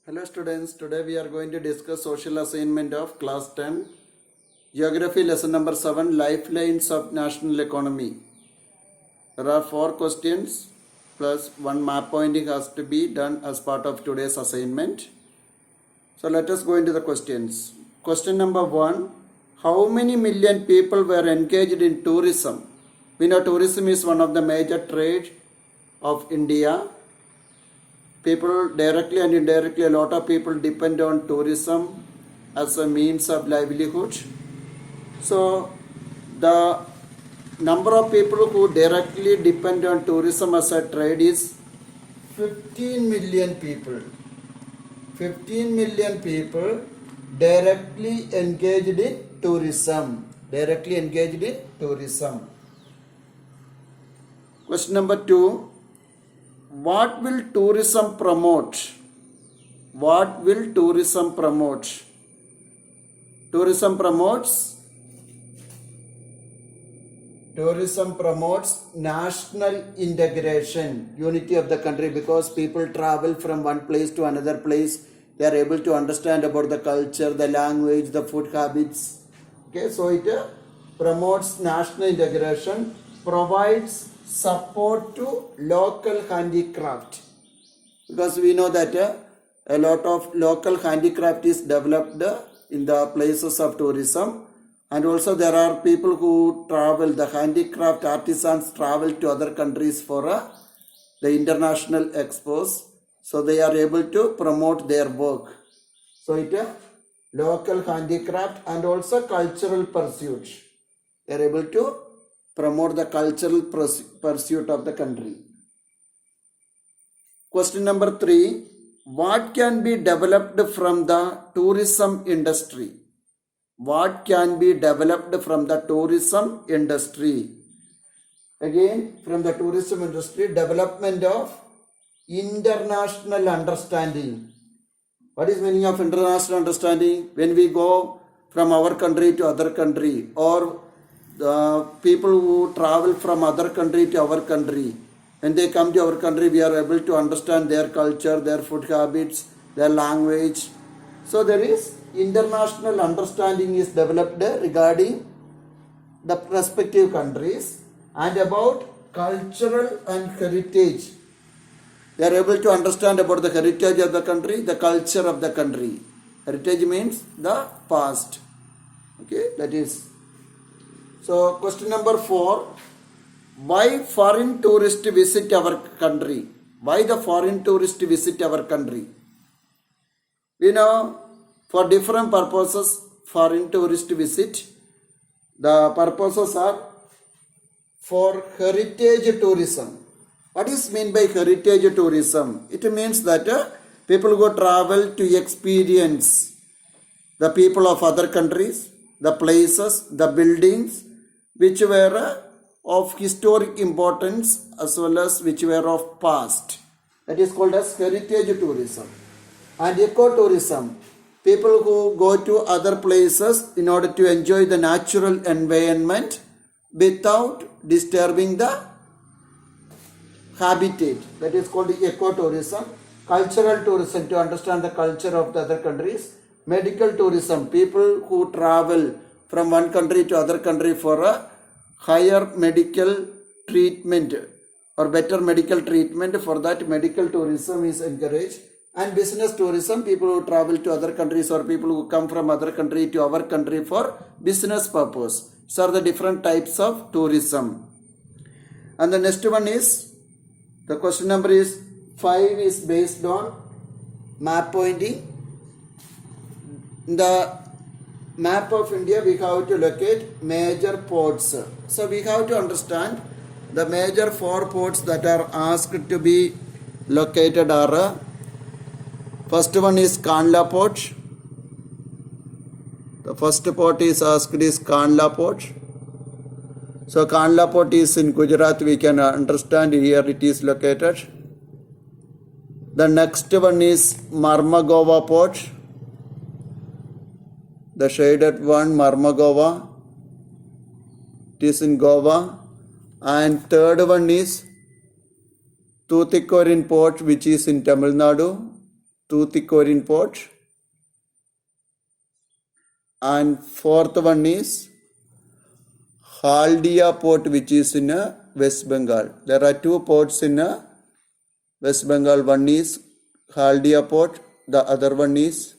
Hello students, today we are going to discuss social assignment of class 10, geography lesson number 7, lifelines of national economy. There are 4 questions plus 1 map pointing has to be done as part of today's assignment. So let us go into the questions. Question number 1, how many million people were engaged in tourism? We know tourism is one of the major trade of India. People directly and indirectly, a lot of people depend on tourism as a means of livelihood. So the number of people who directly depend on tourism as a trade is 15 million people. 15 million people directly engaged in tourism. Directly engaged in tourism. Question number 2. What will tourism promote? What will tourism promote? Tourism promotes national integration, unity of the country, because people travel from one place to another place. They are able to understand about the culture, the language, the food habits. Okay, so it promotes national integration, provides support to local handicraft, because we know that a lot of local handicraft is developed in the places of tourism, and also there are people who travel, the handicraft artisans travel to other countries for the international expos, so they are able to promote their work. So it local handicraft and also cultural pursuit, they are able to promote the cultural pursuit of the country. Question number 3. What can be developed from the tourism industry? What can be developed from the tourism industry? Again, from the tourism industry, development of international understanding. What is meaning of international understanding? When we go from our country to other country, or the people who travel from other country to our country, when they come to our country, we are able to understand their culture, their food habits, their language. So there is international understanding is developed regarding the respective countries, and about cultural and heritage. They are able to understand about the heritage of the country, the culture of the country. Heritage means the past. Okay, that is. So question number 4, why foreign tourists visit our country? Why the foreign tourists visit our country? We know for different purposes foreign tourists visit. The purposes are for heritage tourism. What is meant by heritage tourism? It means that people go travel to experience the people of other countries, the places, the buildings, which were of historic importance as well as which were of past. That is called as heritage tourism. And ecotourism, people who go to other places in order to enjoy the natural environment without disturbing the habitat. That is called ecotourism. Cultural tourism, to understand the culture of the other countries. Medical tourism, people who travel from one country to other country for a higher medical treatment or better medical treatment. For that, medical tourism is encouraged. And business tourism, people who travel to other countries or people who come from other country to our country for business purpose. So are the different types of tourism. And the next one is, the question number is 5 is based on map pointing. In the map of India, we have to locate major ports. So we have to understand the major 4 ports that are asked to be located are, first one is Kandla port. The first port is asked is Kandla port. So Kandla port is in Gujarat, we can understand here it is located. The next one is Mormugao port. The shaded one, Mormugao, it is in Goa. And third one is Tuticorin port, which is in Tamil Nadu. Tuticorin port. And fourth one is Haldia port, which is in West Bengal. There are two ports in West Bengal. One is Haldia port, the other one is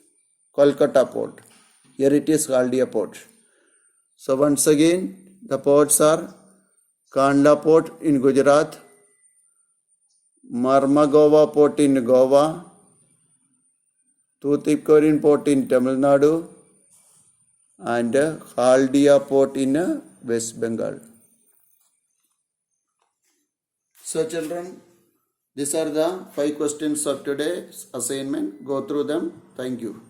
Kolkata port. Here it is Haldia port. So once again, the ports are Kandla port in Gujarat, Marmagova port in Goa, Tuticorin port in Tamil Nadu, and Haldia port in West Bengal. So children, these are the 5 questions of today's assignment. Go through them. Thank you.